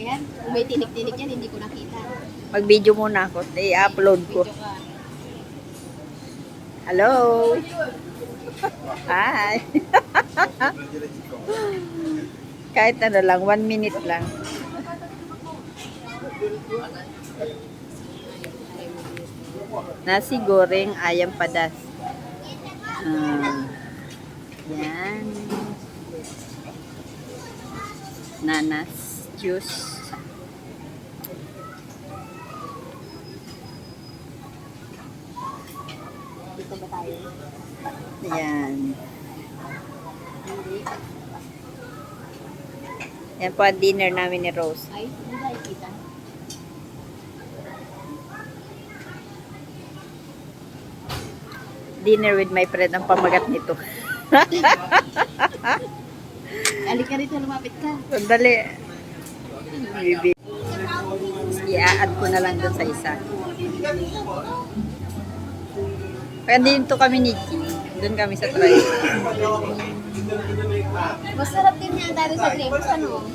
yan. Kung may tinik-tinik yan, hindi ko nakita. Mag-video muna ako. I-upload ko. Video ka. Hello. Hi. Kahit ano lang, 1 minute lang. Nasi goreng ayam pedas. Yan. Nanas juice. Dito ba tayo? Yan. Hindi. Yan po ang dinner namin ni Rose. Ay, hindi ba ikita? Dinner with my friend ang pamagat nito. Alik ka rito, lumapit ka. Sandali. Bibi. I-add ko na lang doon sa isa. Kaya dito kami ni G. Doon kami sa try. Masarap din yan dahil sa grapes, ano?